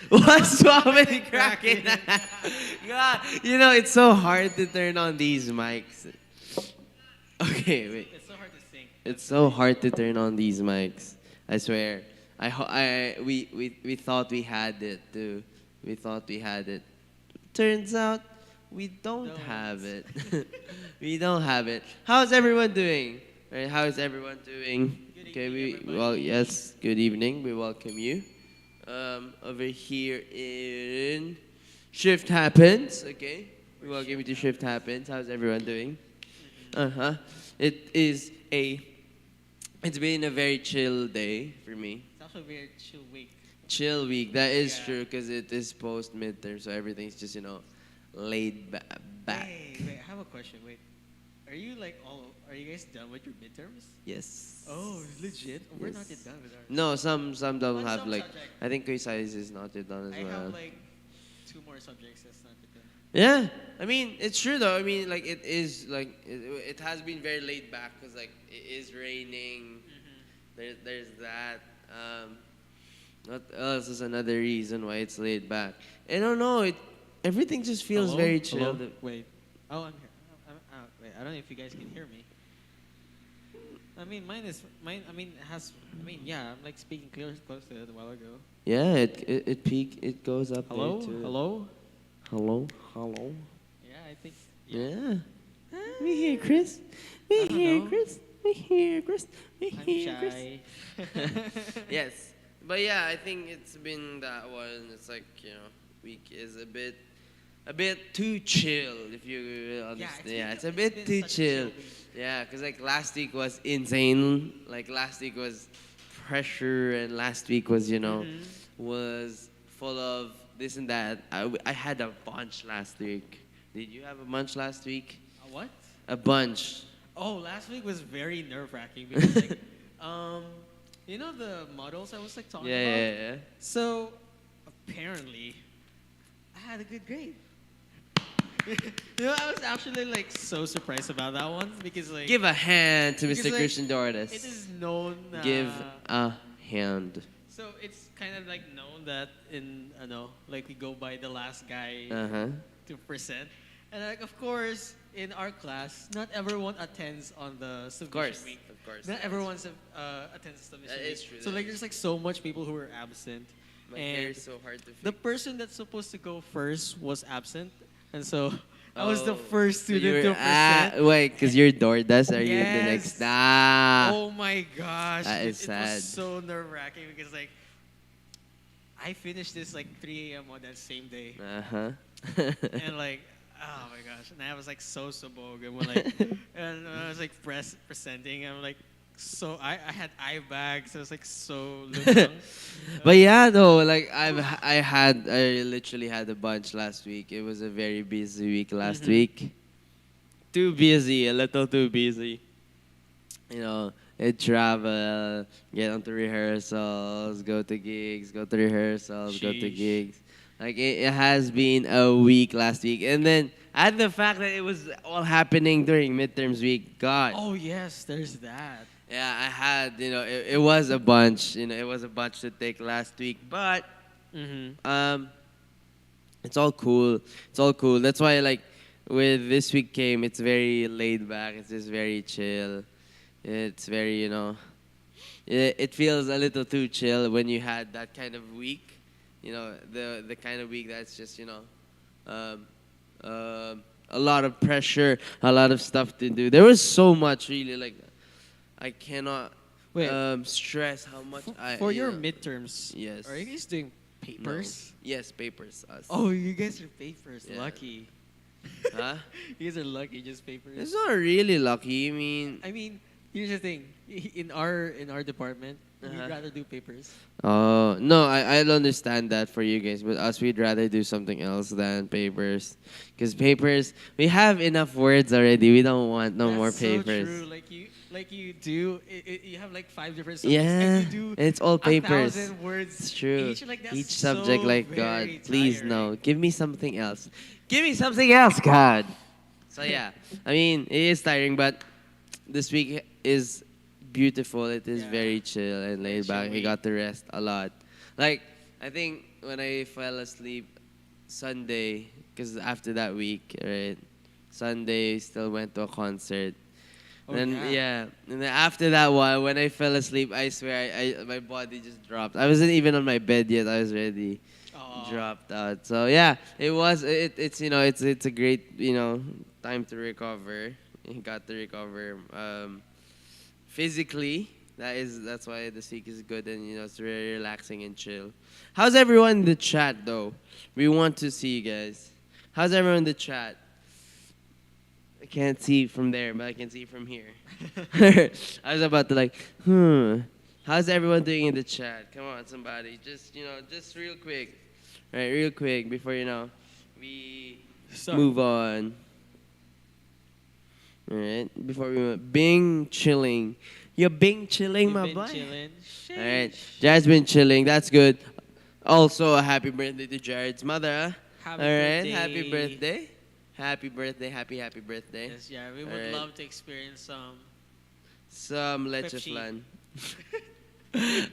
What's swabbing cracking? God, it's so hard to turn on these mics. Okay, wait. It's so hard to sing. It's so hard to turn on these mics. I swear. We thought we had it too. We thought we had it. Turns out we don't have it. We don't have it. How's everyone doing? Right? How is everyone doing? Good Okay, evening, everybody. yes, good evening. We welcome you. Over here in Shift Happens. Okay, we welcome you to Shift Happens. How's everyone doing? Uh huh. It is a. It's been a very chill day for me. It's also a very chill week. Chill week. That is Yeah. true because it is post midterm, so everything's just laid back. Wait, I have a question. Wait, are you are you guys done with your midterms? Yes. Oh, legit? We're not Yes. yet done with ours. No, some don't On have some like. subject. I think quiz size is not yet done as I well. have like 2 more subjects that's not yet done. Yeah, I mean it's true though. I mean like it is like it has been very laid back because like it is raining. There's that. What else is another reason why it's laid back? I don't know. Everything just feels Hello? very chill. Hello? Wait. Oh, I'm here. Wait, I don't know if you guys can hear me. I mean, mine. I mean, it has. I mean, yeah. I'm like speaking close to it a while ago. Yeah, it peak. It goes up Hello. there too. Hello. Hello. Yeah, I think. Yeah. We here, Chris. We I don't here, know. Chris. We here, Chris. We I'm here, Chris. shy. Yes, but yeah, I think it's been that one. It's like week is a bit too chill. If you understand, it's a bit too such a chill. week. Yeah, because like last week was insane. Like last week was pressure, and last week was was full of this and that. I had a bunch last week. Did you have a bunch last week? What? A bunch. Oh, last week was very nerve wracking because like, you know the models I was like talking about. Yeah. So apparently, I had a good grade. I was actually like so surprised about that one because like Give a hand to Because, Mr. like, Christian Dordes. it is known. Give a hand. So it's kind of like known that in like we go by the last guy Uh-huh. to present, and like of course in our class, not everyone attends on the submission week. Of course. Not everyone attends the submission That week. is true, So that like is there's like so much people who were absent, My hair and is so hard to fix. the person that's supposed to go first was absent, and so I was the Oh, first so student you're- to present. wait, because you're Dordas. Are you the Yes. next? Ah. Oh my gosh. That is It sad. was so nerve wracking because like I finished this like 3 a.m. on that same day. Uh-huh. And like, oh my gosh. And I was like so sabog and when like and I was like presenting. I'm like I had eye bags. I was like so lutang. But yeah, though, like I literally had a bunch last week. It was a very busy week last week. Too busy, a little too busy. Travel, get onto rehearsals, go to gigs, go to rehearsals, go to Sheesh. gigs. Like it has been a week last week, and then add the fact that it was all happening during midterms week. God. Oh yes, there's that. Yeah, I had, it was a bunch, it was a bunch to take last week, but it's all cool. It's all cool. That's why, like, with this week came, it's very laid back. It's just very chill. It's very, it feels a little too chill when you had that kind of week. The kind of week that's just, a lot of pressure, a lot of stuff to do. There was so much, really, like, I cannot Wait. stress how much For your midterms, Yes. are you guys doing No. papers? Yes, papers. Us. Oh, you guys are papers. Yeah. Lucky. Huh? You guys are lucky, just papers. It's not really lucky. I mean, I mean, here's the thing. In our department, we'd Uh-huh. rather do papers. oh no, I'll understand that for you guys, but us we'd rather do something else than papers, because papers we have enough words already. We don't want no more That's papers. So true. Like you do. You have like 5 different subjects. Yeah, And you do it's all papers. 1,000 words. It's true. Each, like, that's Each subject, so like God, very please tiring. no. Give me something else. Give me something else, God. So yeah, I mean it is tiring, but this week is beautiful. It is Yeah. very chill and laid chill back. I week. got to rest a lot. Like I think when I fell asleep Sunday, because after that week, right? Sunday still went to a concert. Oh Then yeah. yeah, and then after that one, when I fell asleep, I swear I my body just dropped. I wasn't even on my bed yet. I was already Oh. dropped out. So yeah, it's it's a great time to recover. You got to recover physically. That's why the week is good and it's very relaxing and chill. How's everyone in the chat though? We want to see you guys. How's everyone in the chat? I can't see from there, but I can see from here. I was about to How's everyone doing in the chat? Come on, somebody. Just real quick. Right, real quick before we So, move on. All right, before we move, Bing chilling. You're Bing chilling, you've my been boy. chilling. All right, Jared's been chilling. That's good. Also, a happy birthday to Jared's mother. Happy All right, birthday. happy birthday. Happy birthday, happy birthday. Yes, yeah, we would Alright. love to experience some. Some leche Pepsi. flan.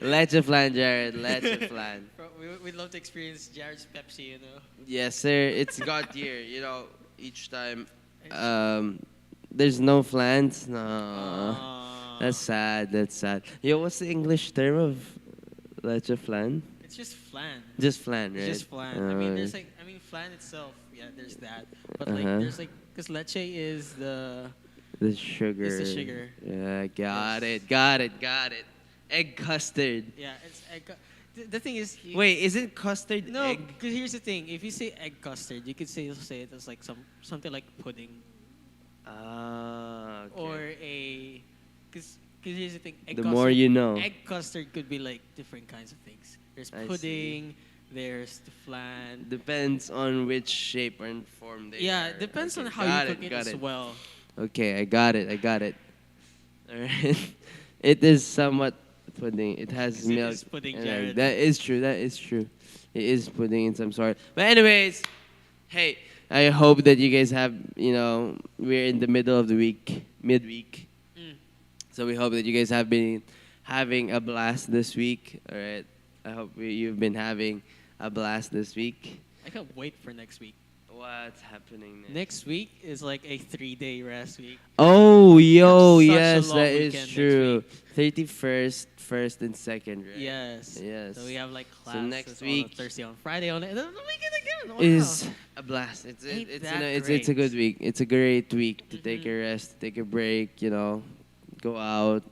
Leche flan, Jared. Leche flan. We'd love to experience Jared's Pepsi, you know. Yes, sir. It's God tier. Each time there's no flans. No. Aw. That's sad. That's sad. Yo, what's the English term of leche flan? It's just flan. Just flan, right? It's just flan. I mean, flan itself. Yeah, there's that. But Uh-huh. because leche is the. The sugar. It's the sugar. Yeah, got Yes. it. Got it. Egg custard. Yeah, it's egg. The thing is. Wait, isn't custard No, egg? because here's the thing. If you say egg custard, you could say it as like something like pudding Ah, okay. or a. Because here's the thing. Egg The custard, more you know. Egg custard could be like different kinds of things. There's I see. pudding. There's the flan. Depends on which shape and form they Yeah, are. it depends Okay, on how got you cook it got as well. Okay, I got it. All right. It is somewhat pudding. It has It milk. is pudding, and Jared. egg. That is true. It is pudding in some sort. But anyways, hey, I hope that you guys have, we're in the middle of the week, midweek. Mm. So we hope that you guys have been having a blast this week. All right. I hope you've been having a blast this week. I can't wait for next week. What's happening next? Next week is like a 3-day rest week. Oh, yo, We have such a yes, long that is weekend next true. 31st, 1st, and 2nd, right? Yes. Yes. So we have like So classes next on week Thursday, on Friday, on the weekend again. Wow. Is a blast. Ain't It's that it's a great? good week. It's a great week to take a Mhm. rest, take a break. Go out,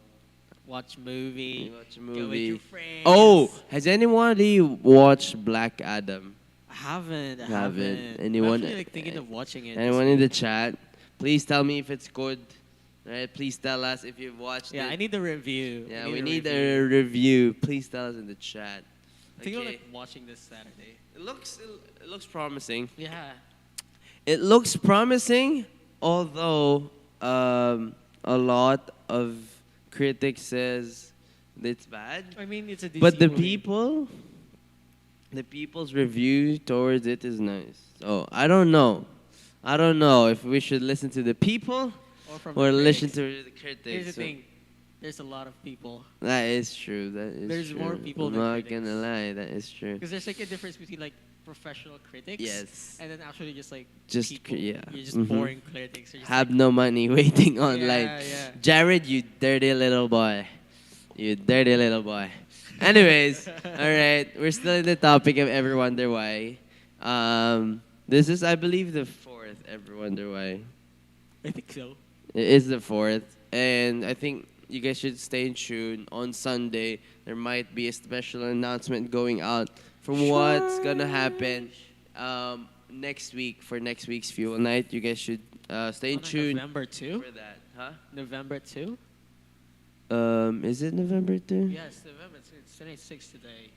Watch movie. watch a Go with your movie. friends. Oh, has anyone watched Black Adam? I haven't. I Haven't. haven't. Anyone- I'm actually like thinking of watching it. Anyone in the chat? Please tell me if it's good. Right? Please tell us if you've watched Yeah, it. I need the review. Yeah, I we need review. a review. Please tell us in the chat. I think I'm Okay. like watching this Saturday. It looks promising. Yeah. It looks promising, although a lot of critics says it's bad. I mean, it's a DC But the movie. people's review towards it is nice. So I don't know. If we should listen to the people or the listen critics. to the critics. Here's the So thing. There's a lot of people. that is true. There's true. more people I'm than not critics. gonna lie. That is true. Because there's like a difference between like professional critics. Yes. And then actually just like Just people. yeah. You're just Mhm. boring critics. You're just Have like, no money waiting online. yeah. Jared, you dirty little boy. You dirty little boy. Anyways, all right. We're still in the topic of Ever Wonder Why. This is, I believe, the fourth Ever Wonder Why. I think so. It is the fourth. And I think you guys should stay in tune. On Sunday, there might be a special announcement going out from what's going to happen next week for next week's Fuel Night. You guys should stay in tune November 2? for that. Huh? November 2? Is it November 2? Yes, November 2. It's 26 today.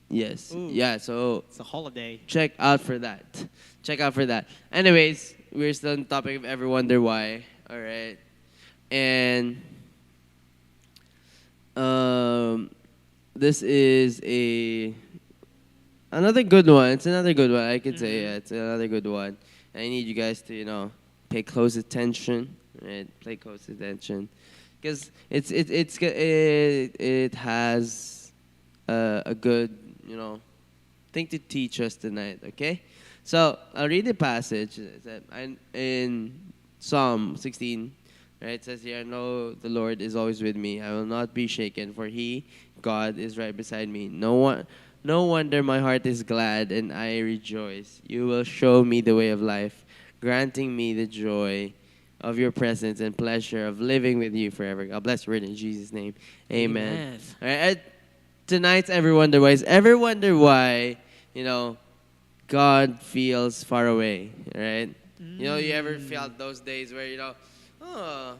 Yes. Ooh. Yeah, so It's a holiday. check out for that. Anyways, we're still on the topic of Ever Wonder Why. All right. And this is another good one. It's another good one. I could say Mhm. yeah, it's another good one. I need you guys to pay close attention. Right? Pay close attention, because it has a good something to teach us tonight, okay? So I'll read the passage. In Psalm 16, right? It says here, I know the Lord is always with me. I will not be shaken, for He, God, is right beside me. No wonder my heart is glad and I rejoice. You will show me the way of life, granting me the joy of your presence and pleasure of living with you forever. God bless your word in Jesus' name. Amen. Amen. All right. Tonight's Ever wonder why, you know, God feels far away, right? You know, you ever felt those days where, oh,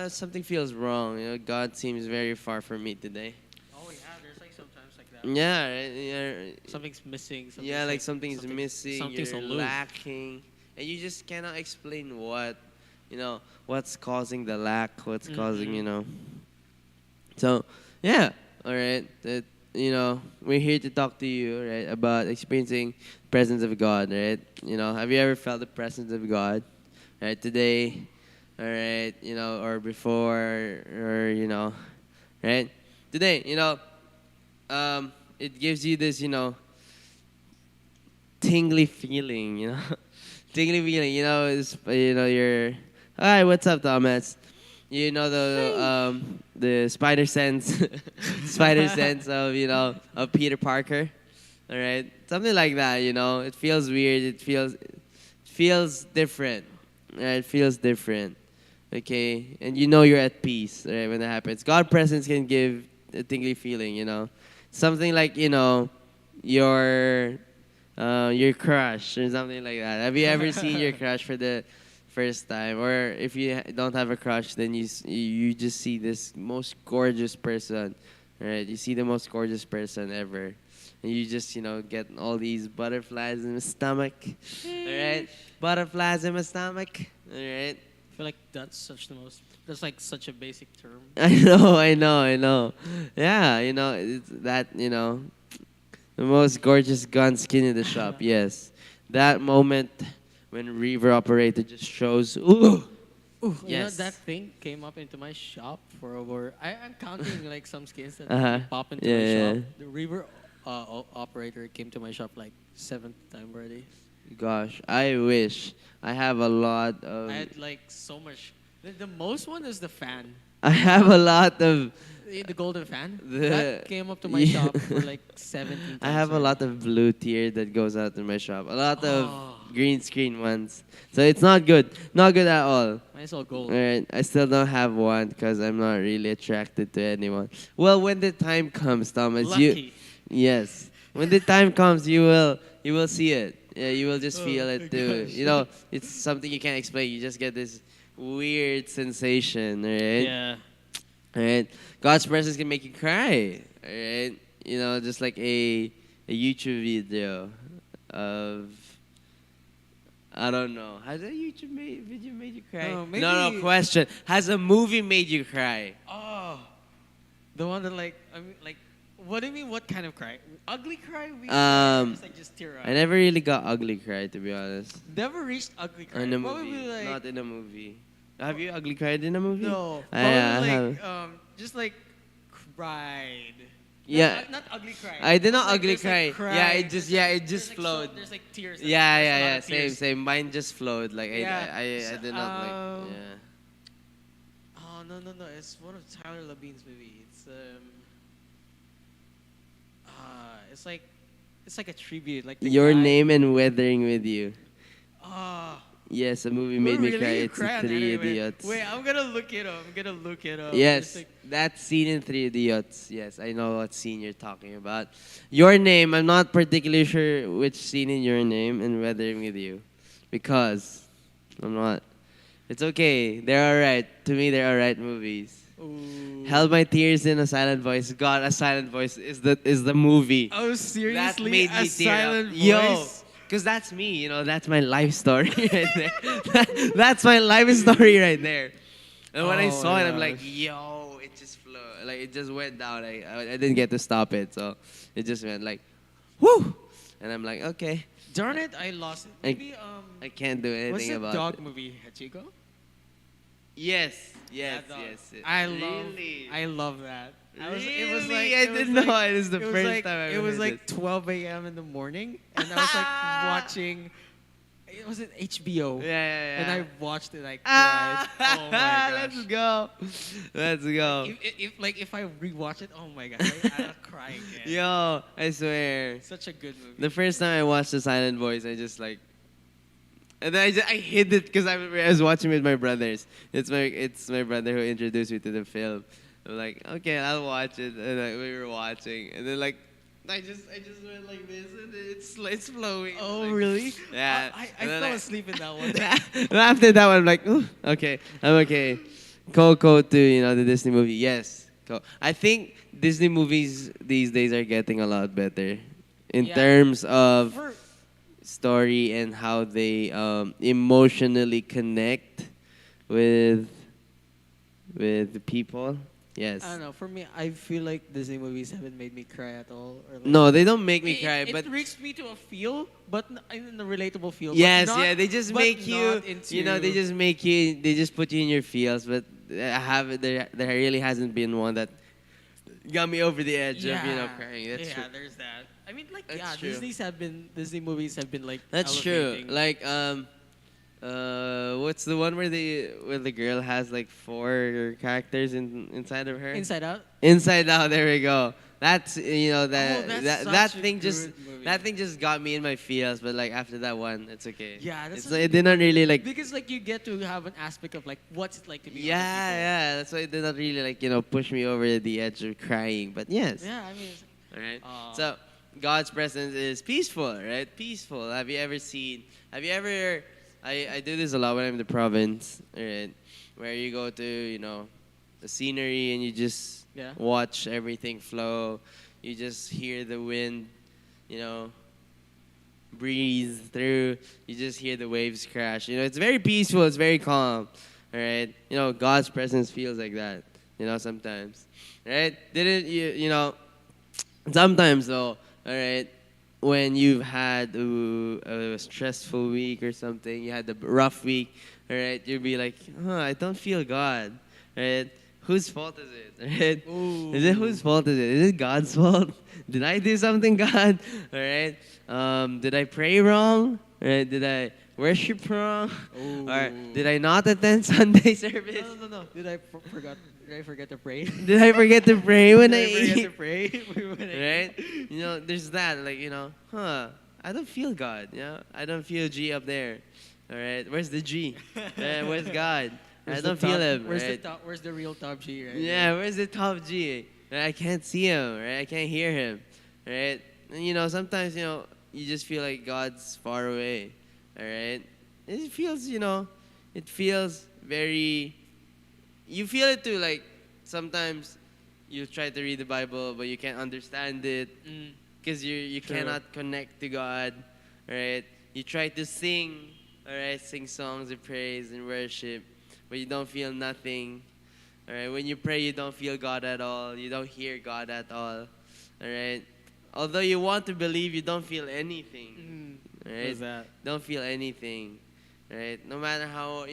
something feels wrong. You know, God seems very far from me today. Oh yeah, there's like sometimes like that. Yeah, right? Yeah, Something's missing. yeah, like something's missing, Something's you're aloof. lacking, and you just cannot explain what's causing the lack, what's causing, So, yeah, all right. We're here to talk to you, right, about experiencing presence of God, right? Have you ever felt the presence of God, right? Today, all right, or before, or right? Today, it gives you this, tingly feeling, tingly feeling. You're, hi, what's up, Thomas? The spider sense, spider sense of of Peter Parker, all right, something like that. It feels weird. It feels different. Right? It feels different. Okay, and you're at peace, right, when that happens. God presence can give a tingly feeling. Something like your crush or something like that. Have you ever seen your crush for the first time? Or if you don't have a crush, then you just see this most gorgeous person, right? You see the most gorgeous person ever, and you just get all these butterflies in the stomach, all right? Butterflies in my stomach, all right? I feel like that's like such a basic term. I know. Yeah, it's that the most gorgeous gun skin in the shop. Yes, that moment when Reaver Operator just shows. Ooh. Ooh, Yes. that thing came up into my shop for over. I'm counting like some skins that Uh-huh. pop into Yeah, my yeah. shop. The Reaver operator came to my shop like seventh time already. Gosh, I wish I have a lot of. I had like so much. The most one is the fan. I have a lot of. The golden fan. The- That came up to my Yeah. shop for like 17 times. I have a already. lot of blue tier that goes out in my shop. A lot Oh. of green screen ones. So it's not good. Not good at all. Might as well gold. Alright, I still don't have one because I'm not really attracted to anyone. Well, when the time comes, Thomas, Lucky. yes, when the time comes, you will see it. Yeah, you will just Oh feel my it too. gosh. It's something you can't explain. You just get this weird sensation, right? Yeah. Alright, God's presence can make you cry. Alright, just like a YouTube video of. I don't know. Has a YouTube video made you cry? No, No, maybe- question. Has a movie made you cry? Oh, the one that like, what do you mean? What kind of cry? Ugly cry? We just tear up. I never really got ugly cry, to be honest. Never reached ugly cry. In a Probably movie, like not in a movie. Have you ugly cried in a movie? no. I Probably have. just like cried. Yeah. Not ugly cry. I did not Like, ugly there's, like, cry. Yeah, it cry. just There's, like, flowed. there's like tears. Yeah, There's a yeah, lot yeah. of Same, tears. same. Mine just flowed. Like Yeah. I did not like. Yeah. Oh no! It's one of Tyler Labine's movie. It's like a tribute. Like the Your guy- Name and Weathering with You. Ah. Yes, a movie made me Really? cry. You It's cried Three anyway. Idiots. Wait, I'm gonna look it up. Yes, It's like- that scene in Three Idiots. Yes, I know what scene you're talking about. Your Name, I'm not particularly sure which scene in Your Name and Weathering with You. Because I'm not. It's okay. They're alright. To me, they're alright movies. Ooh. Held My Tears in A Silent Voice. God, A Silent Voice is the movie. Oh, seriously? That made me a tear up. silent Yo, voice? because that's me, that's my life story right there. That's my life story right there. And when I Oh saw it, my I'm like, gosh. yo, it just flowed. Like, it just went down. I didn't get to stop it, so it just went like, whoo! And I'm like, okay, Darn it, I lost it. I Maybe I can't do what's anything the about dog it. movie? Hachiko? Yes, yes, That dog. yes, yes. I Really? love that. It was Really? like I it was didn't like know. It is the it was first like time I it ever was heard like this. 12 a.m. in the morning, and I was like watching. It was at HBO, Yeah, yeah, and yeah. I watched it. I cried. Oh my Let's gosh! go. Let's go. If I rewatch it, oh my gosh, I'll cry again. Yo, I swear. Such a good movie. The first time I watched The Silent Voice, I just like, and then I hid it because I was watching with my brothers. It's my brother who introduced me to the film. I'm like, okay, I'll watch it, and we were watching, and then like, I just went like this, and it's flowing. Oh Like, really? yeah. I And then fell asleep in that one. And after that one, I'm like, ooh, okay, I'm okay. Coco to the Disney movie. Yes, I think Disney movies these days are getting a lot better in Yeah. terms of For story and how they emotionally connect with the people. Yes. I don't know. For me, I feel like Disney movies haven't made me cry at all. Or like, No, they don't make me it, cry, it but reached me to a feel, but in a relatable feel. yes, but not, yeah, they just but make you, not into, they just make you, they just put you in your feels. But there really hasn't been one that got me over the edge of crying. That's true. there's that. I mean, like, That's true. Disney movies have been like. That's true. elevating. Like what's the one where the girl has like four characters inside of her? Inside Out. Inside Out. There we go. That's that Oh, that's that such a thing just good movie. that thing just got me in my feels. But like after that one, it's okay. Yeah, that's it's such a it did not really like. Because like you get to have an aspect of like what's it like to be. Yeah, other people. yeah. That's why it did not really like push me over the edge of crying. But yes. Yeah, I mean. All right. Aw. So God's presence is peaceful, right? Peaceful. Have you ever seen? Have you ever? I do this a lot when I'm in the province, right? Where you go to the scenery and you just Yeah. watch everything flow. You just hear the wind, breeze through. You just hear the waves crash. It's very peaceful. It's very calm. All right. God's presence feels like that. Sometimes, right? Didn't you? Sometimes though, all right, when you've had a stressful week or something, you had a rough week, all right, you'll be like, I don't feel God, right? Whose fault is it, right? Ooh. Is it whose fault is it? Is it God's fault? Did I do something, God? All right. Did I pray wrong? Right? Did I worship wrong? Ooh. Or did I not attend Sunday service? No. Did I forget to pray? Did I forget to pray when I Did I forget eat? to pray? When I Right? There's that. Like, I don't feel God. I don't feel G up there. All right? Where's the G? Where's God? I Where's don't the feel top- him. Where's right? the top? Where's the real top G? Right? Yeah, where's the top G? Right? I can't see him. Right? I can't hear him. Right? And sometimes you just feel like God's far away. All right? It feels very. You feel it too. Like sometimes you try to read the Bible, but you can't understand it Mm. because you True. cannot connect to God. Right? You try to sing. All right, sing songs of praise and worship, but you don't feel nothing. All right, when you pray, you don't feel God at all. You don't hear God at all. All right, although you want to believe, you don't feel anything. Mm. All right, What's that? don't feel anything. All right, no matter how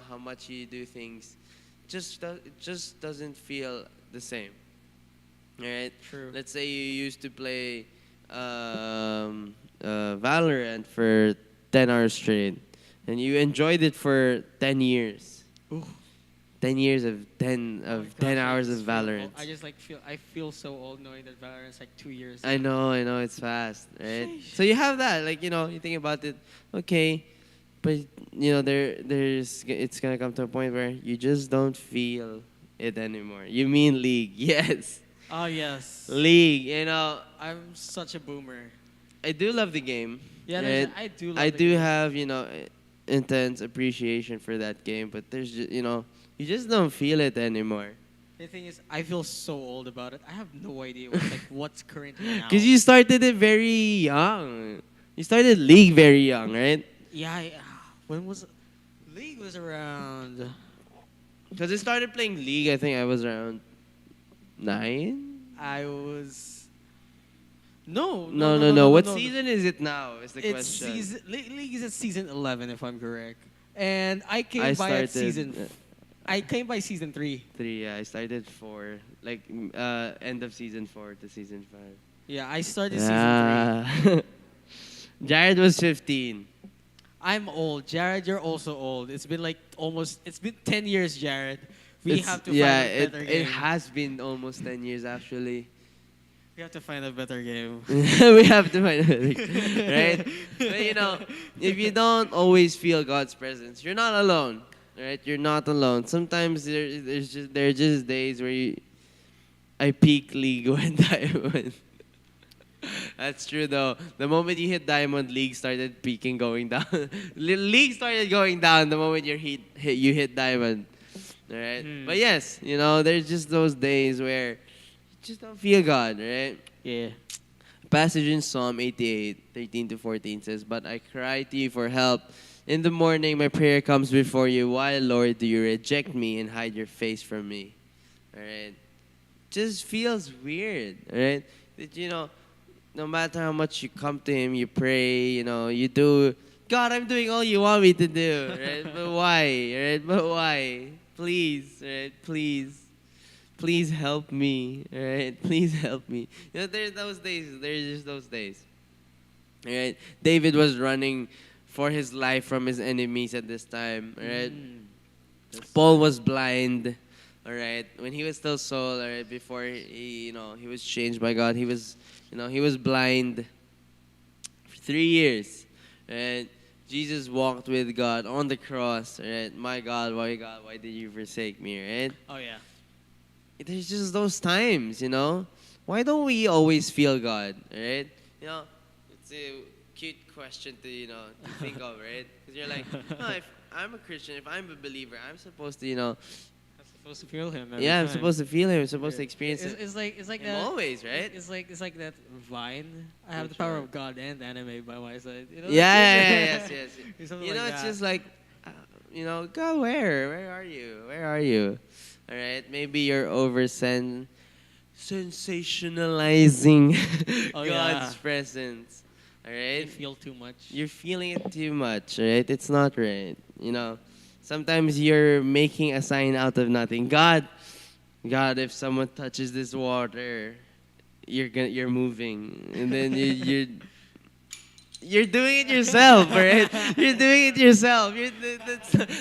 how much you do things, it just doesn't feel the same. All right. True. Let's say you used to play Valorant for 10 hours straight, and you enjoyed it for 10 years. Ooh. 10 years of Oh my 10 gosh, hours I of just feel Valorant. old. I feel so old knowing that Valorant's like 2 years. I know, it's fast, right? Sheesh. So you have that, like, you think about it, okay, but, it's gonna come to a point where you just don't feel it anymore. You mean League, yes. Oh yes. League, I'm such a boomer. I do love the game. Yeah, right? I do. Love I the do game. have, intense appreciation for that game, but there's just, you just don't feel it anymore. The thing is, I feel so old about it. I have no idea what's currently now. Because you started it very young. You started League very young, right? Yeah. When was League was around? Because I started playing League, I think I was around 9? I was. No. No. What season is it now? Is the It's question. League is at season 11, if I'm correct. And I came I by at started. season I came by season 3. 3. Yeah, I started 4. Like end of season 4 to season 5. Yeah, I started season 3. Ah. Jared was 15. I'm old. Jared, you're also old. It's been 10 years, Jared. We have to find a better game. It has been almost 10 years actually. We have to find a better game. We have to find a better game, right? But if you don't always feel God's presence, you're not alone, right? You're not alone. Sometimes there are just days where I peak League when Diamond. That's true though. The moment you hit Diamond, League started peaking, going down. League started going down the moment you hit Diamond. All right. But yes, there's just those days where you just don't feel God, right? Yeah. Passage in Psalm 88, 13 to 14 says, "But I cry to you for help. In the morning, my prayer comes before you. Why, Lord, do you reject me and hide your face from me?" All right. Just feels weird, all right? That, no matter how much you come to Him, you pray, you do, God, I'm doing all you want me to do, right? But why, right? But why? Please, right? Please help me, right? Please help me. There's those days. There's just those days, right? David was running for his life from his enemies at this time, right? Paul was blind, all right? When he was still Saul, all right? Before he was changed by God, he was blind for 3 years, right? Jesus walked with God on the cross, right? My God, why did you forsake me, right? Oh yeah. There's just those times, Why don't we always feel God, right? It's a cute question to think of, right? Because you're like, if I'm a Christian, if I'm a believer, I'm supposed to, I'm supposed to feel Him. I'm supposed to feel Him. I'm supposed to experience it. It's like Him that. always, right? It's like that Vine. I have Which the power one? of God and anime by my side. Yes. It's something It's that. just like, God, where are you? Where are you? All right, maybe you're sensationalizing Oh, God's yeah. presence. All You right, feel too much. you're feeling it too much, right? It's not right. Sometimes you're making a sign out of nothing. God, if someone touches this water, you're moving, and then you're doing it yourself, right? You're doing it yourself.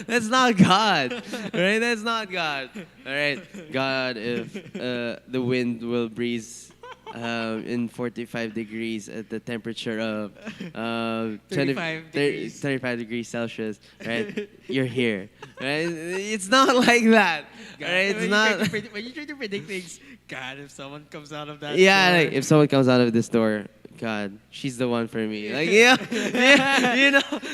That's not God, right? That's not God. All right, God, if the wind will breeze in 45 degrees at the temperature of 35 degrees Celsius, right? You're here, right? It's not like that, God, right? It's not. When you try to predict things, God, if someone comes out of that. Yeah, door, like if someone comes out of this door, God, she's the one for me. Like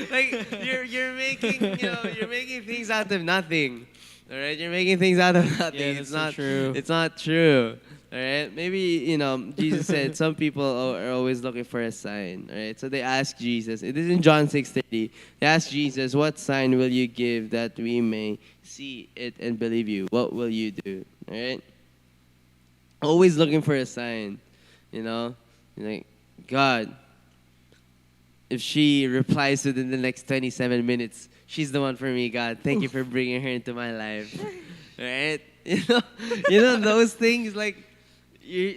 like you're making things out of nothing. All right, you're making things out of nothing. Yeah, It's that's so not true. It's not true. All right, maybe Jesus said some people are always looking for a sign. All right, so they ask Jesus. It is in John 6:30. They ask Jesus, "What sign will you give that we may see it and believe you? What will you do?" All right, always looking for a sign. You're like, God, if she replies within the next 27 minutes, she's the one for me, God. Thank you for bringing her into my life. Right? Those things, like,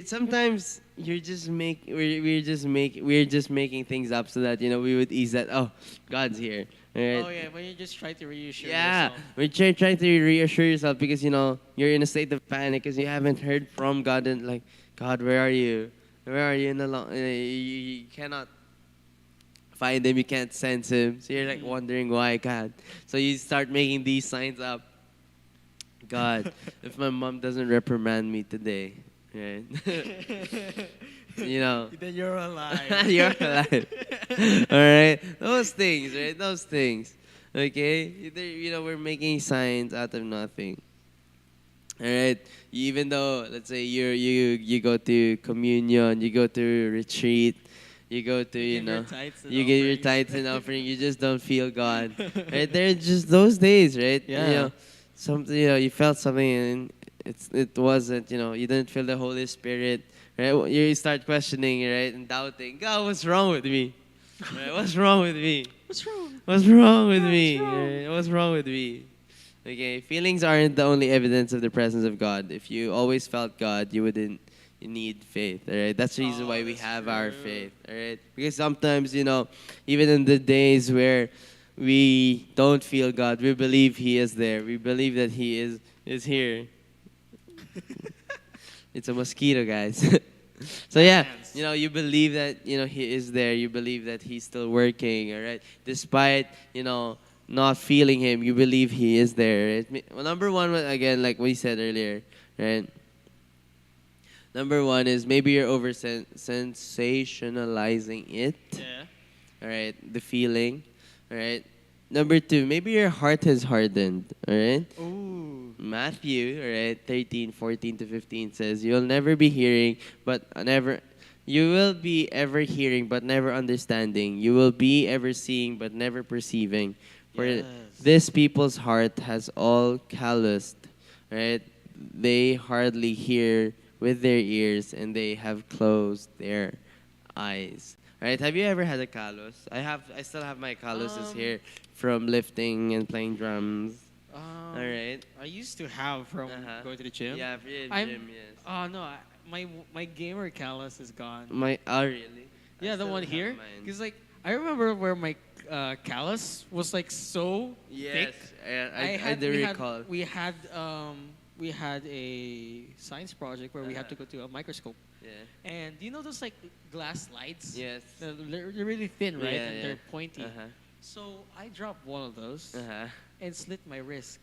sometimes we're just making things up so that, we would ease that, oh, God's here. Right? Oh yeah, when you just try to reassure Yeah, yourself. we're trying to reassure yourself because, you're in a state of panic because you haven't heard from God and like, God, where are you? Where are you in the you cannot find him, you can't sense him. So you're like wondering why, God. So you start making these signs up. God, if my mom doesn't reprimand me today, right? Then you're alive. You're alive. All right? Those things, right? Those things. Okay? We're making signs out of nothing. All right? Even though, let's say, you go to communion, you go to retreat, you go to, Give your tithes and you give your offerings. tithes and offering, you just don't feel God. Right? They're just those days, right? Yeah. Something, you felt something and it wasn't, you didn't feel the Holy Spirit. Right? You start questioning, right? And doubting, God, what's wrong with me? Right? What's wrong with me? What's wrong? What's wrong with God, me? what's wrong? Right? What's wrong with me? Okay, feelings aren't the only evidence of the presence of God. If you always felt God, you wouldn't need faith. All right, that's the reason Oh, why we that's have our true. faith. All right, because sometimes even in the days where we don't feel God, we believe He is there. We believe that He is here. It's a mosquito, guys. So yeah, Ants. you believe that He is there. You believe that He's still working. All right, despite not feeling Him, you believe He is there. Right? Well, number one, again, like we said earlier, right? Number one is maybe you're over sensationalizing it. Yeah. All right, the feeling. All right. Number two, maybe your heart has hardened. All right. Ooh. Matthew, all right, 13:14 to 15 says, "You'll never be hearing, but never. You will be ever hearing, but never understanding. You will be ever seeing, but never perceiving. For Yes. this people's heart has all calloused, right? They hardly hear with their ears, and they have closed their eyes." Right? Have you ever had a callus? I have. I still have my calluses Um. here from lifting and playing drums. All Um. right. I used to have from Uh-huh. going to the gym. Yeah, for the I'm. gym, yes. Oh no, my gamer callus is gone. Really? I Yeah, the still one have here. mine. Cause like I remember where my callus was like so Yes, thick. I do recall. We had a science project where we had to go to a microscope. Yeah. And you know those like glass slides? Yes. They're really thin, right? Yeah, And yeah. they're pointy. Uh-huh. So I dropped one of those Uh-huh. and slit my wrist.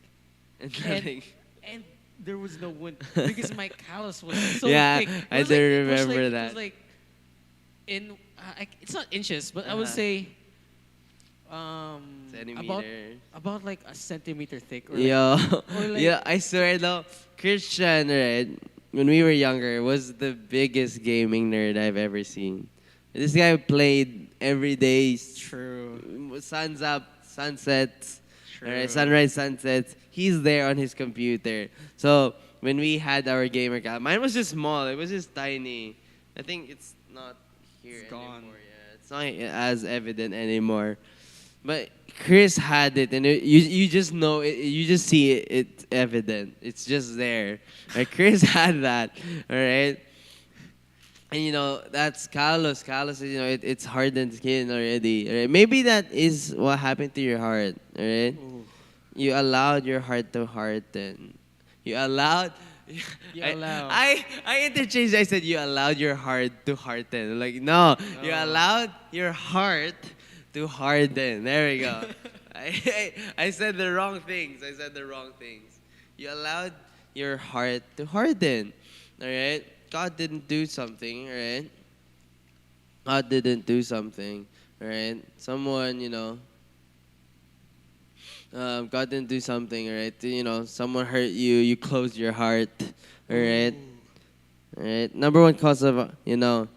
And And nothing. and there was no wound because my callus was so Yeah, thick. I do remember It that. was like in it's not inches, but I would Uh-huh. say Centimeter. about like a centimeter thick or like, Yo, or like- yeah, I swear though, Christian, right, when we were younger, was the biggest gaming nerd I've ever seen. This guy played every day, true. suns up, sunsets, True. alright, sunrise, sunsets. He's there on his computer. So when we had our gamer account, mine was just small. It was just tiny. I think it's not here It's gone. anymore. Yeah, it's not as evident anymore. But Chris had it, and you just know it. You just see it. It's evident. It's just there. Like Chris had that. All right. And that's callous. Callous is it's hardened skin already. All right? Maybe that is what happened to your heart. All right. Ooh. You allowed your heart to harden. You allowed. You allowed. I interchanged. I said you allowed your heart to harden. Like no, you No. allowed your heart to harden. There we go. I said the wrong things. I said the wrong things. You allowed your heart to harden. All right. God didn't do something. All right. God didn't do something. All right. Someone, God didn't do something, all right? Someone hurt you, you closed your heart, all right? All right. Number one cause of,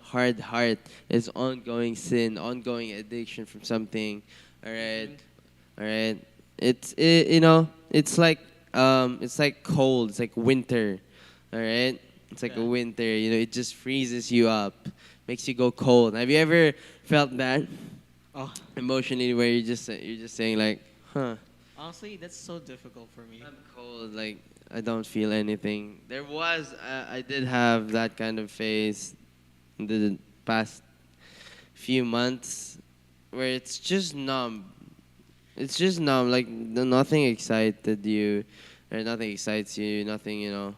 hard heart is ongoing sin, ongoing addiction from something, all right? All right. It's like cold, it's like winter, all right? It's like a Yeah. winter, it just freezes you up, makes you go cold. Have you ever felt that Oh, emotionally where you're just saying like, huh? honestly, that's so difficult for me. I'm cold. Like I don't feel anything. I did have that kind of phase in the past few months where it's just numb. It's just numb. Like nothing excited you, or nothing excites you. Nothing.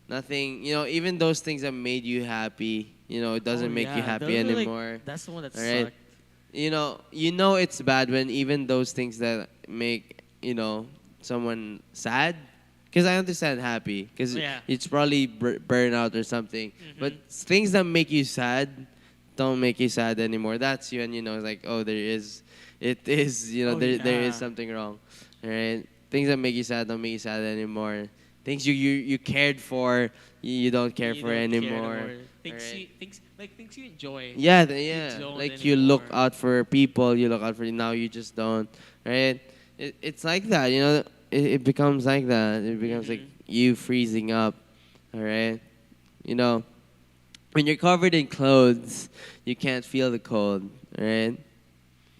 Nothing. Even those things that made you happy. It doesn't Oh, make you yeah, happy those are, like- anymore. that's the one that All right. sucked. It's bad when even those things that make someone sad, because I understand happy because Yeah. it's probably burnout or something, but things that make you sad don't make you sad anymore. That's you, and it's like, oh, it is Oh, there is yeah. something wrong. All right, things that make you sad don't make you sad anymore. Things you cared for, you don't care You for don't care anymore. Things Alright. things you enjoy. Yeah, You don't like you look anymore. out for people, you look out for now you just don't, right? It's like that, it becomes like that. It becomes like you freezing up, all right? When you're covered in clothes, you can't feel the cold, all right?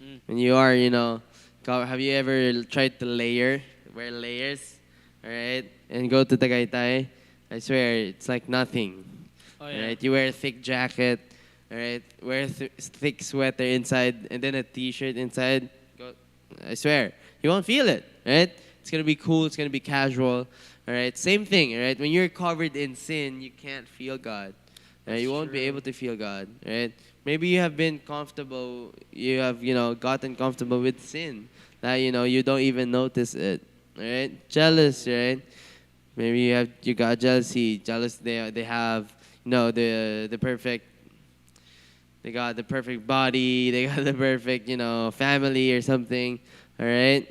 Mm. When you are, have you ever tried to wear layers? all right, and go to Tagaytay, I swear it's like nothing. Oh All yeah. right, you wear a thick jacket, all right, wear a thick sweater inside, and then a t-shirt inside. Go, I swear, you won't feel it, right? It's gonna be cool. It's gonna be casual, all right. Same thing, all right. When you're covered in sin, you can't feel God. Right? That's You won't be true. able to feel God, right? Maybe you have been comfortable. You have, gotten comfortable with sin that you don't even notice it, right? Jealous, right? Maybe you got jealousy. Jealous they have the perfect, they got the perfect body, they got the perfect family or something. All right,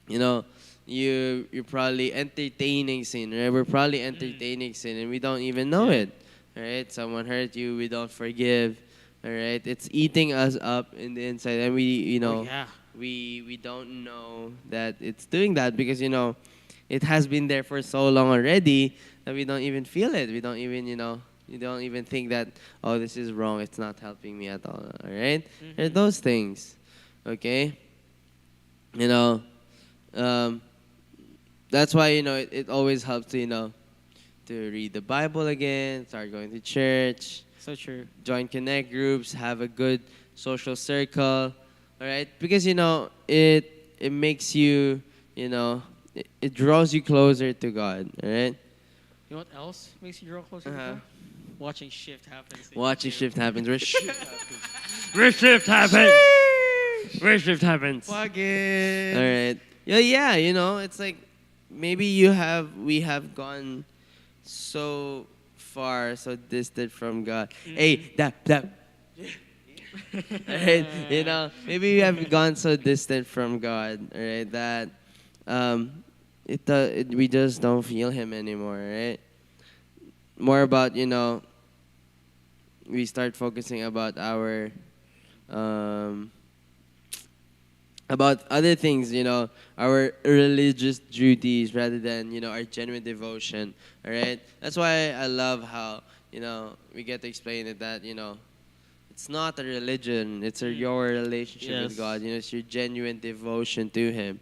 you know you're probably entertaining sin, right? We're probably Mm. entertaining sin and we don't even know Yeah. it. All right, someone hurt you, we don't forgive. All right, it's eating us up in the inside, and Oh yeah. we don't know that it's doing that because it has been there for so long already that we don't even feel it. We don't even you don't even think that, oh, this is wrong, it's not helping me at all. All right, there are Mhm. those things. Okay, you know um, that's why it always helps to to read the Bible again, start going to church, So true. join connect groups, have a good social circle. All right, because it makes you, it draws you closer to God. All right, You know what else makes you draw closer to uh-huh. God? Watching shift happens in Watching YouTube. shift happens. Where shift happens. Where shift happens. Where shift happens. All Plugins. right. Yeah, yeah. It's like maybe we have gone so far, so distant from God. Hey, that. Right? Maybe we have gone so distant from God, right? That we just don't feel Him anymore, right? More about we start focusing um, about other things, our religious duties rather than our genuine devotion. All right, that's why I love how we get to explain it that it's not a religion, it's Mm. your relationship with God. Yes. It's your genuine devotion to Him.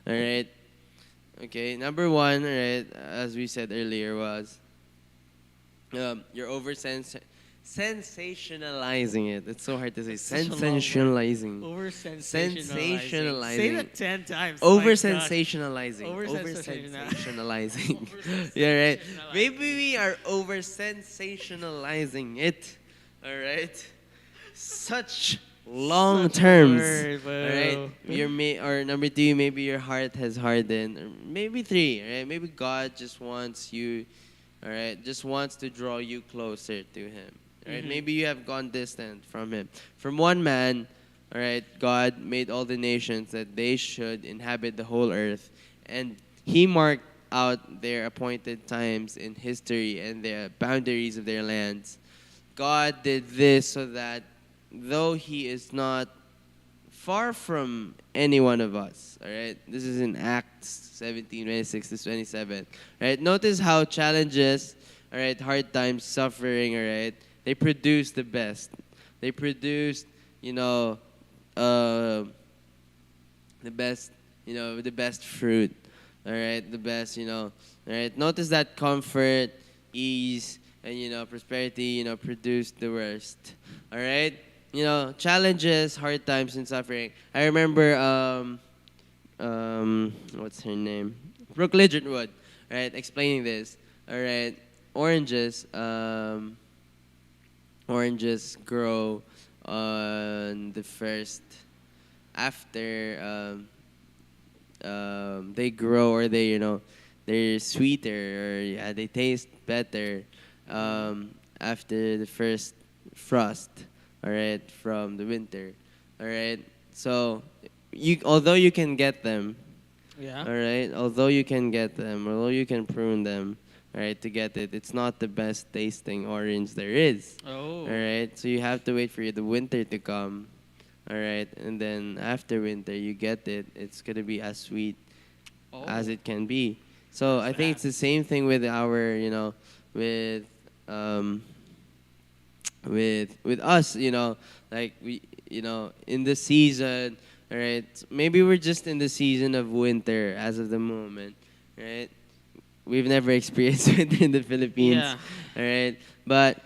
All right. Okay. Number one, all right, as we said earlier, was you're sensationalizing it. It's so hard to say. That's such a long word. Sensationalizing. Over sensationalizing. Say Sensationalizing. that 10 times. Over My gosh. sensationalizing. Over Over sensationalizing. sensationalizing. Over Yeah, right. sensationalizing. Maybe we are over sensationalizing it. All right. Such long Such a terms. word, All right. bro. Or number two, maybe your heart has hardened. Or maybe three. All right. Maybe God just wants you. All right. Just wants to draw you closer to Him. All right. Mhm. Maybe you have gone distant from Him. From one man, all right, God made all the nations that they should inhabit the whole earth, and He marked out their appointed times in history and the boundaries of their lands. God did this so that though He is not far from any one of us, all right, this is in Acts 17:26 to 27. Right? Notice how challenges, all right, hard times, suffering, all right, they produce the best. They produce, you know, uh, the best, the best fruit. All right, the best, All right, notice that comfort, ease, and prosperity, produce the worst. All right, challenges, hard times, and suffering. I remember, what's her name? Brooke Ligertwood, right, explaining this. All right, oranges, oranges grow on the first after they grow, or they're sweeter, or yeah, they taste better after the first frost, all right, from the winter. All right, so although you can get them, Yeah. all right, although you can prune them, all right, to get it, it's not the best tasting orange there is. Oh. All right, so you have to wait for the winter to come. All right, and then after winter, you get it. It's gonna be as sweet Oh. as it can be. So That's I what think it's the happens. same thing with with um, with us. Like we, in the season. All right, maybe we're just in the season of winter as of the moment. right? We've never experienced winter in the Philippines, Yeah. all right? But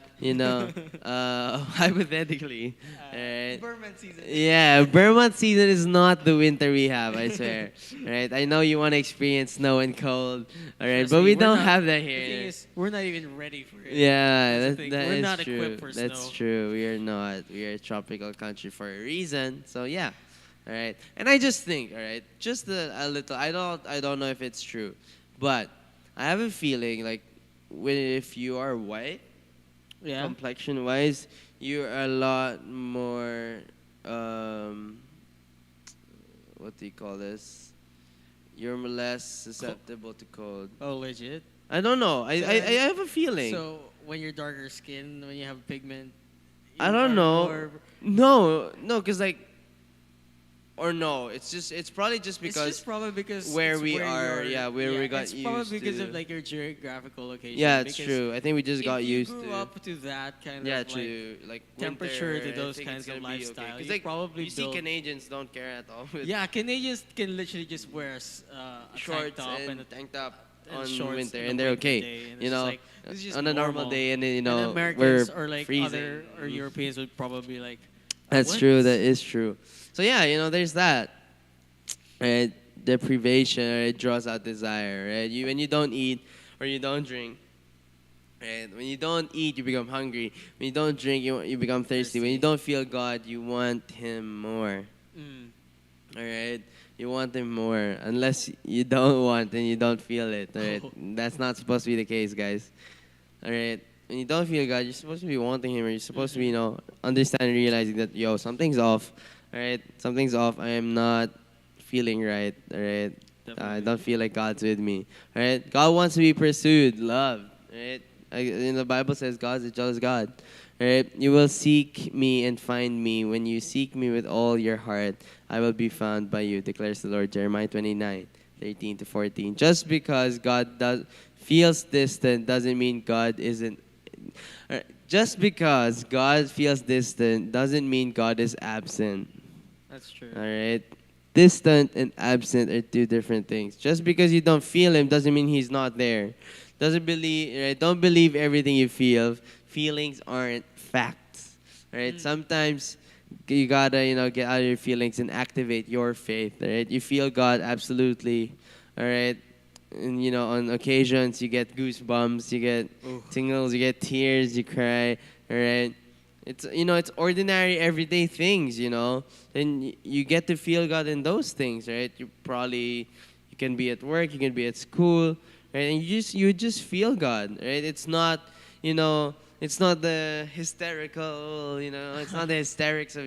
hypothetically, all right? Burman season. Yeah, Vermont season is not the winter we have, I swear. Right? I know you want to experience snow and cold, all right, Trust but me, we we're don't not- have that The thing here. is, we're not even ready for it. Yeah, That's the that, thing. that We're is not true. equipped for That's snow. true. We are not. We are a tropical country for a reason. So yeah, all right. And I just think, all right, just a little. I don't know if it's true, but I have a feeling like if you are white, Yeah. complexion wise, you're a lot more. Um, what do you call this? You're less susceptible to cold. Oh, legit. I don't know. So, I have a feeling. So when you're darker skin, when you have pigment, I you don't are know. more- No, cause like, or no, it's probably just it's because just probably because where it's we where are, you're- yeah, where we got It's probably used because to. of like your geographical location. yeah, it's because true. I think we just if got you used grew to. up to that kind Yeah, of like true. Like temperature winter, to I those think kinds it's of gonna be lifestyle, Okay. 'Cause you probably you see build- Canadians don't care at all with yeah, Canadians can literally just wear a shorts tank top and a tank top and on shorts winter, in a and they're winter okay. day, and You it's just know, like, this is just on a normal normal. day, and then And we're Americans or like freezing. other or Mm. Europeans would probably like. That's "What?" true. That is true. So yeah, there's that. Right? Deprivation, right, draws out desire. Right? When you don't eat or you don't drink. Right? When you don't eat, you become hungry. When you don't drink, you become thirsty. When you don't feel God, you want Him more. Mm. All right? You want Him more. Unless you don't want and you don't feel it. All right? Oh. That's not supposed to be the case, guys. All right? When you don't feel God, you're supposed to be wanting Him, or you're supposed to be, understanding, realizing that, something's off. All right? Something's off. I am not feeling right. All right? I Definitely. don't feel like God's with me. All right? God wants to be pursued, loved. All right? In the Bible says God's a jealous God. All right? You will seek me and find me. When you seek me with all your heart, I will be found by you, declares the Lord. Jeremiah 29:13-14. Just because God feels distant doesn't mean God isn't. Just because God feels distant doesn't mean God is absent. That's true. All right? Distant and absent are two different things. Just because you don't feel Him doesn't mean He's not there. Don't believe everything you feel. Feelings aren't facts. Right? Sometimes you gotta, get out of your feelings and activate your faith. Right? You feel God absolutely. All right? And on occasions you get goosebumps, you get tingles, you get tears, you cry. All right? It's ordinary everyday things, and you get to feel God in those things, right? You can be at work, you can be at school, right? And you just feel God, right? It's not, it's not the hysterical, it's not the hysterics of,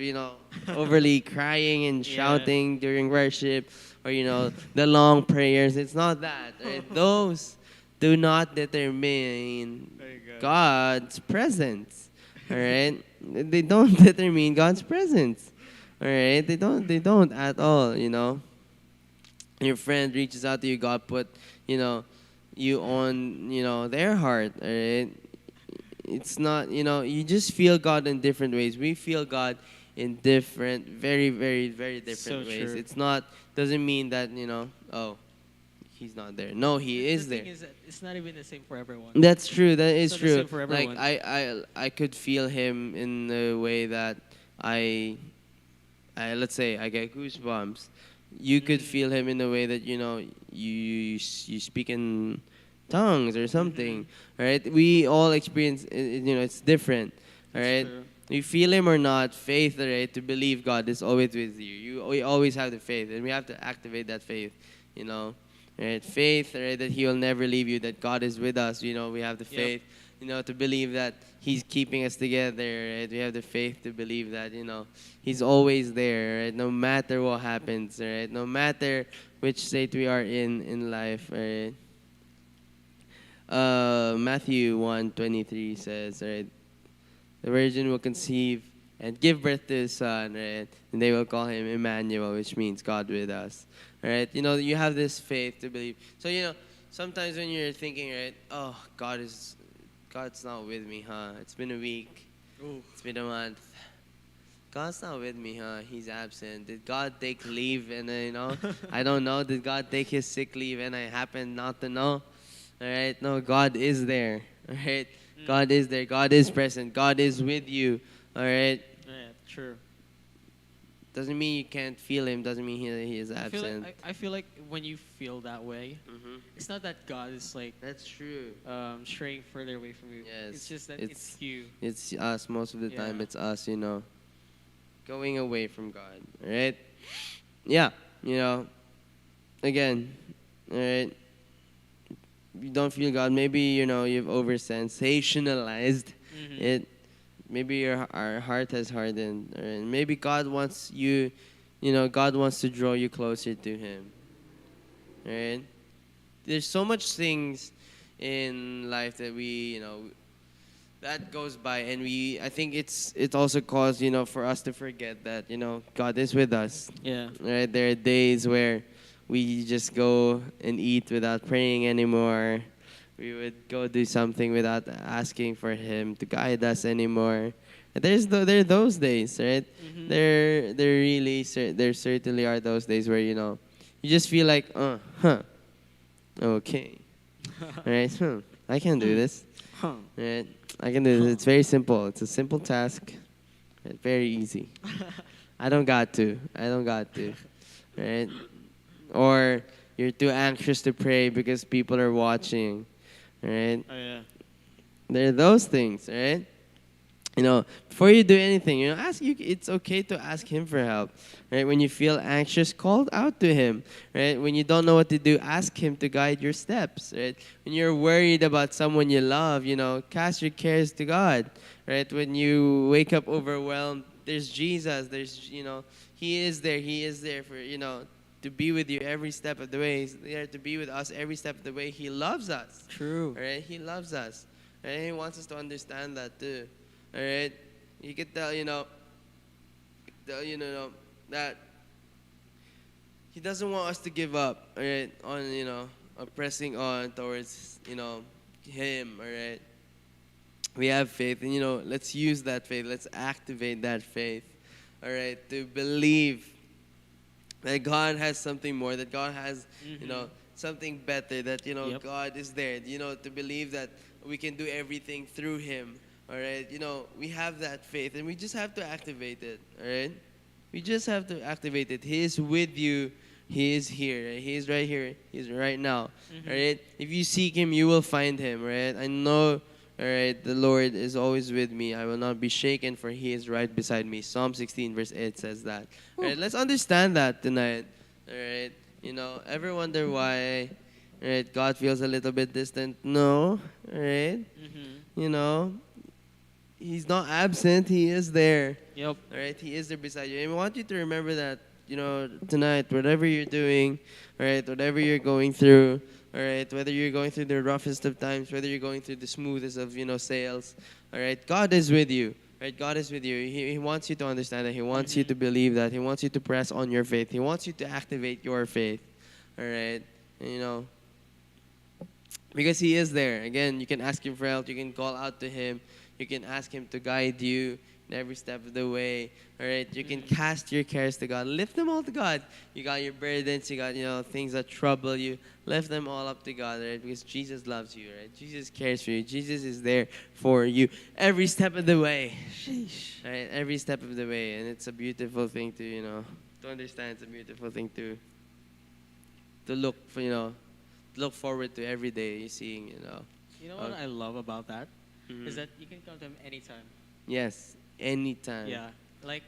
overly crying and Yeah. shouting during worship, or the long prayers. It's not that, right? Those do not determine There you go. God's presence. All right? They don't determine God's presence. All right? They don't at all, Your friend reaches out to you, God put, you on, their heart, all right? It's not, you just feel God in different ways. We feel God in different, very, very, very different So ways. true. It's not, doesn't mean that, oh, He's not there. No, He is the there. thing is that it's not even the same for everyone. That's true. That is not the true. same for Like everyone. I could feel Him in the way that I let's say I get goosebumps. You could feel Him in the way that you speak in tongues or something. Right? We all experience. It's different. All That's right. true. You feel Him or not, faith, right, to believe God is always with you. We always have the faith, and we have to activate that faith. Right? Faith, right, that He will never leave you, that God is with us. We have the Yep. faith, to believe that He's keeping us together. Right? We have the faith to believe that, He's always there, right? No matter what happens, right? No matter which state we are in life, right? Matthew 1:23 says, right, the virgin will conceive and give birth to a son, right? And they will call Him Emmanuel, which means God with us. Right? You have this faith to believe. So, sometimes when you're thinking, right, oh, God's not with me, huh? It's been a week. Ooh. It's been a month. God's not with me, huh? He's absent. Did God take leave and I don't know. Did God take his sick leave and I happen not to know? All right, no, God is there. All right, God is there. God is present. God is with you. All right, Yeah, true. doesn't mean you can't feel him. Doesn't mean he is I feel absent. like I feel like when you feel that way, Hmm. it's not that God is like That's true. straying further away from you. Yes, It's just that it's it's you. it's us most of the time. Yeah. It's us, going away from God. All right, yeah, again, all right. You don't feel God. Maybe you've over sensationalized Mm-hmm. it. Maybe our heart has hardened, and maybe God wants you. God wants to draw you closer to Him. Right? There's so much things in life that that goes by, and I think it's also caused for us to forget that God is with us. Yeah. Right? There are days where we just go and eat without praying anymore. We would go do something without asking for Him to guide us anymore. And there are those days, right? Mm-hmm. There certainly are those days where you just feel like, okay, right? I can do this, Huh. right? I can do this. It's very simple. It's a simple task, right? Very easy. I don't got to. Right? Or you're too anxious to pray because people are watching, right? Oh yeah. There are those things, right? Before you do anything, ask you. It's okay to ask Him for help, right? When you feel anxious, call out to Him, right? When you don't know what to do, ask Him to guide your steps, right? When you're worried about someone you love, cast your cares to God, right? When you wake up overwhelmed, there's Jesus. He is there. He is there for to be with you every step of the way. He's there to be with us every step of the way. He loves us. True. All right, He loves us. Right? He wants us to understand that too. All right, you can tell that He doesn't want us to give up. All right, on pressing on towards Him. All right, we have faith, and let's use that faith. Let's activate that faith. All right, to believe that God has something more. That God has something better. That Yep. God is there. To believe that we can do everything through Him. All right, we have that faith, and we just have to activate it. All right, we just have to activate it. He is with you. He is here. Right? He is right here. He's right now. Mm-hmm. All right. If you seek Him, you will find Him. Right. I know. All right. The Lord is always with me. I will not be shaken, for He is right beside me. Psalm 16 verse 8 says that. All right. Let's understand that tonight. All right. Ever wonder why? All right. God feels a little bit distant. No. All right. Mm-hmm. He's not absent. He is there. Yep. All right. He is there beside you. And I want you to remember that, tonight, whatever you're doing, all right, whatever you're going through, all right, whether you're going through the roughest of times, whether you're going through the smoothest of, sails, all right, God is with you. Right? God is with you. He wants you to understand that. He wants you to believe that. He wants you to press on your faith. He wants you to activate your faith. All right. And, because He is there. Again, you can ask Him for help. You can call out to Him. You can ask Him to guide you in every step of the way. All right. You can cast your cares to God. Lift them all to God. You got your burdens. You got things that trouble you. Lift them all up to God. Right? Because Jesus loves you. Right? Jesus cares for you. Jesus is there for you every step of the way. Sheesh. Right? Every step of the way, and it's a beautiful thing to to understand. It's a beautiful thing to look for look forward to every day. You seeing You know what I love about that Mhm. is that you can come to Him anytime. Yes, anytime. Yeah. Like,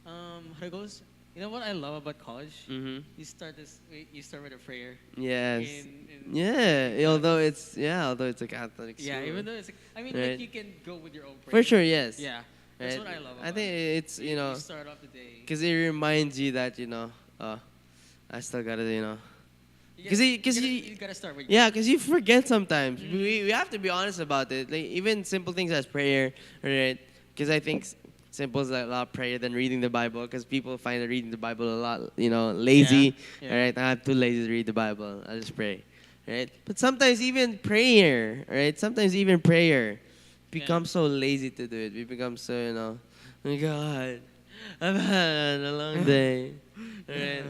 how it goes. You know what I love about college? Mm-hmm. You start with a prayer. Yes. In Yeah. Although it's a Catholic school. yeah, even though it's like, I mean, Right. like you can go with your own prayer. For sure, yes. Yeah, that's Right? what I love. I About think it. it's You start off the day. because it reminds you that I still gotta You 'cause gotta- he- 'cause you gotta start with yeah, because you forget sometimes. We have to be honest about it. Like even simple things as prayer, right? Because I think simple is a lot prayer than reading the Bible. Because people find that reading the Bible a lot, lazy. Yeah. All right, I'm too lazy to read the Bible. I just pray, right? But sometimes even prayer, right? Sometimes even prayer becomes so lazy to do it. We become so oh my God, I've had a long day. Alright.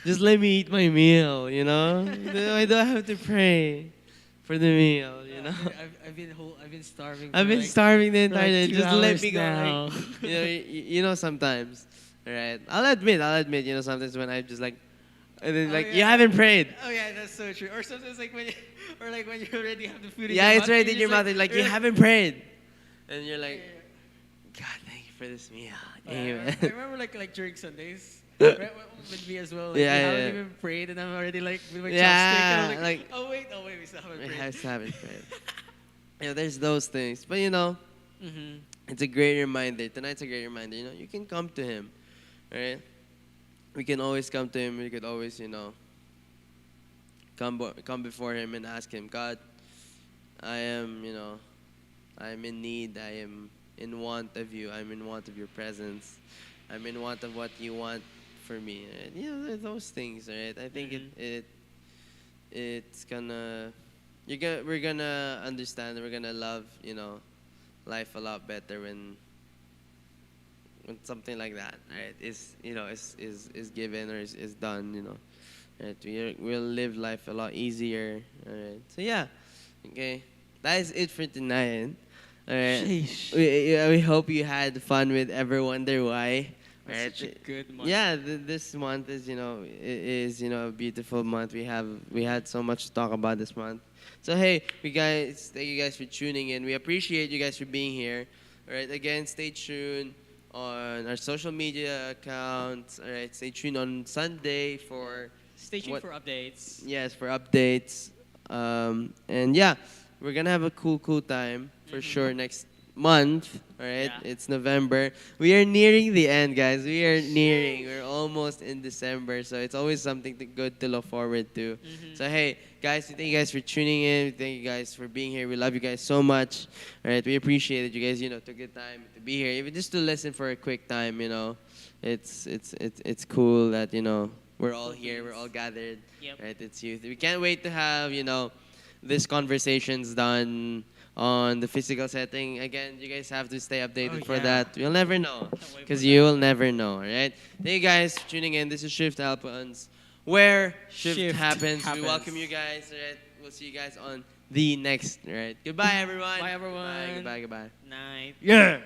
Just let me eat my meal, you know? I don't have to pray for the meal, you know? I've been starving. I've for been like, starving the for entire like day. 2 Just let hours me go. now. Like, you know, sometimes, right? I'll admit, you know, sometimes when I just like, and then Oh, like, yeah. you haven't prayed. Oh yeah, that's so true. Or sometimes like when you, or like when you already have the food in Yeah, your it's mouth, right you're in your just mouth. And like, you you're haven't prayed. And you're like, yeah. God, thank you for this meal. I Amen. remember like during Sundays, right, with me as well. Like, Yeah, we yeah, haven't yeah. even prayed, and I'm already like with my chopstick, Yeah, and I'm like, like, oh wait, we still haven't we prayed. haven't prayed. Yeah, there's those things. But you know, Mm-hmm. it's a great reminder. Tonight's a great reminder. You know, you can come to Him, right? We can always come to Him. We could always, you know, come before Him and ask Him, God, I am, you know, I am in need. I am in want of You. I'm in want of Your presence. I'm in want of what You want for me. Right? You know, those things, right? I think it's gonna, we're gonna understand. We're gonna love, you know, life a lot better when something like that, right, is, you know, is given or is done, you know, right? We'll live life a lot easier, all right? So yeah, okay, that is it for tonight. All right, Sheesh. we hope you had fun with Ever Wonder Why. Right? Such a good month. Yeah, this month is, you know, is, you know, a beautiful month. We had so much to talk about this month. So hey, thank you guys for tuning in. We appreciate you guys for being here. All right, again, stay tuned on our social media accounts. All right, stay tuned on Sunday for Stay tuned what- for updates. yes, for updates. And yeah, we're gonna have a cool time for Mhm. sure next month. All right, Yeah. it's November. We are nearing the end, guys. We are nearing. We're almost in December, so it's always something good to look forward to. Mhm. So hey, guys, we thank you guys for tuning in. We thank you guys for being here. We love you guys so much. All right, we appreciate it. You guys, you know, took your time to be here, even just to listen for a quick time. You know, it's cool that, you know, we're all here. We're all gathered. Yep. Right, it's youth. We can't wait to have, you know, this conversations done on the physical setting. Again, you guys have to stay updated Oh, for yeah. that. You'll never know, Can't wait because for you that. will never know. All right. Thank you guys for tuning in. This is Shift Alpans, where shift happens. We welcome you guys. All right. We'll see you guys on the next. All right. Goodbye, everyone. Bye, everyone. Goodbye. Goodbye. Night. Yeah.